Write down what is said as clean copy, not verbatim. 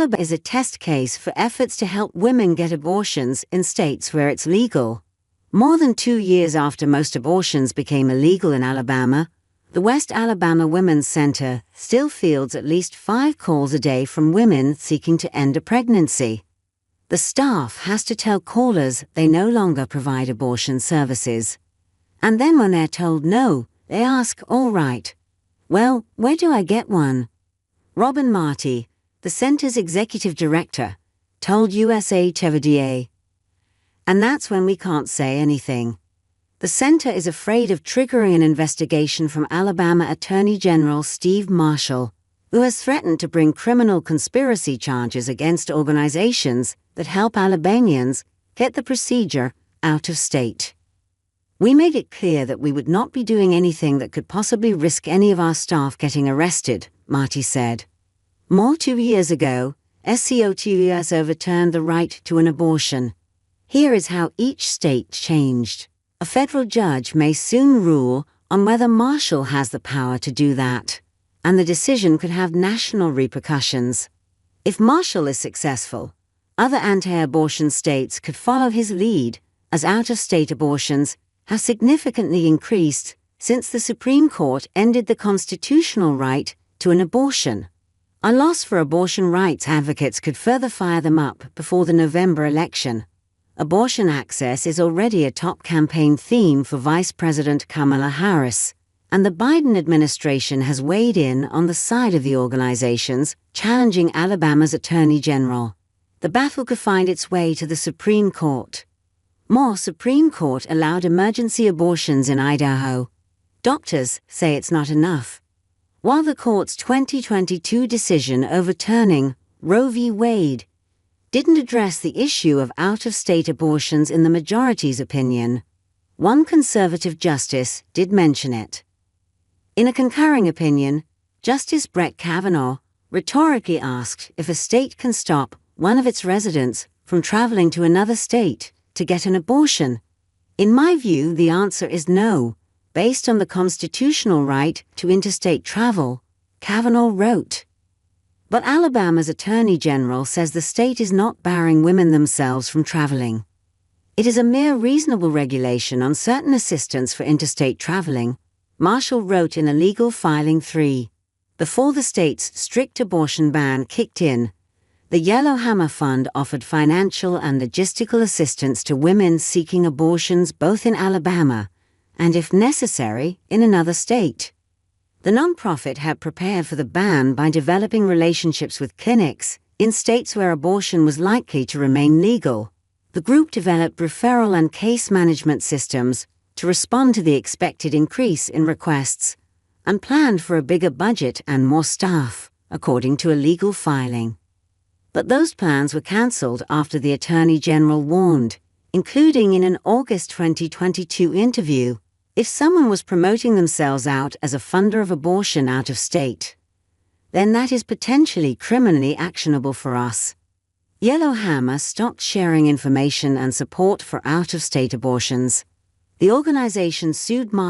Alabama is a test case for efforts to help women get abortions in states where it's legal. More than 2 years after most abortions became illegal in Alabama, the West Alabama Women's Center still fields at least 5 calls a day from women seeking to end a pregnancy. The staff has to tell callers they no longer provide abortion services. And then when they're told no, they ask, "All right, well, where do I get one?" Robin Marty, the center's executive director, told USA Today. And that's when we can't say anything. The center is afraid of triggering an investigation from Alabama Attorney General Steve Marshall, who has threatened to bring criminal conspiracy charges against organizations that help Alabamians get the procedure out of state. "We made it clear that we would not be doing anything that could possibly risk any of our staff getting arrested," Marty said. More 2 years ago, u.s.a. overturned the right to an abortion. Here is how each state changed. A federal judge may soon rule on whether Marshall has the power to do that, and the decision could have national repercussions. If Marshall is successful, other anti-abortion states could follow his lead, as out-of-state abortions have significantly increased since the Supreme Court ended the constitutional right to an abortion. A loss for abortion rights advocates could further fire them up before the November election. Abortion access is already a top campaign theme for Vice President Kamala Harris, and the Biden administration has weighed in on the side of the organizations challenging Alabama's Attorney General. The battle could find its way to the Supreme Court. More Supreme Court allowed emergency abortions in Idaho. Doctors say it's not enough. While the court's 2022 decision overturning Roe v. Wade didn't address the issue of out-of-state abortions in the majority's opinion, one conservative justice did mention it. In a concurring opinion, Justice Brett Kavanaugh rhetorically asked if a state can stop one of its residents from traveling to another state to get an abortion. "In my view, the answer is no, based on the constitutional right to interstate travel," Kavanaugh wrote. But Alabama's Attorney General says the state is not barring women themselves from traveling. It is a mere reasonable regulation on certain assistance for interstate traveling, Marshall wrote in a legal filing 3. Before the state's strict abortion ban kicked in, the Yellowhammer Fund offered financial and logistical assistance to women seeking abortions both in Alabama and, if necessary, in another state. The nonprofit had prepared for the ban by developing relationships with clinics in states where abortion was likely to remain legal. The group developed referral and case management systems to respond to the expected increase in requests and planned for a bigger budget and more staff, according to a legal filing. But those plans were cancelled after the Attorney General warned, including in an August 2022 interview, if someone was promoting themselves out as a funder of abortion out of state, then that is potentially criminally actionable for us. Yellowhammer stopped sharing information and support for out-of-state abortions. The organization sued Marshall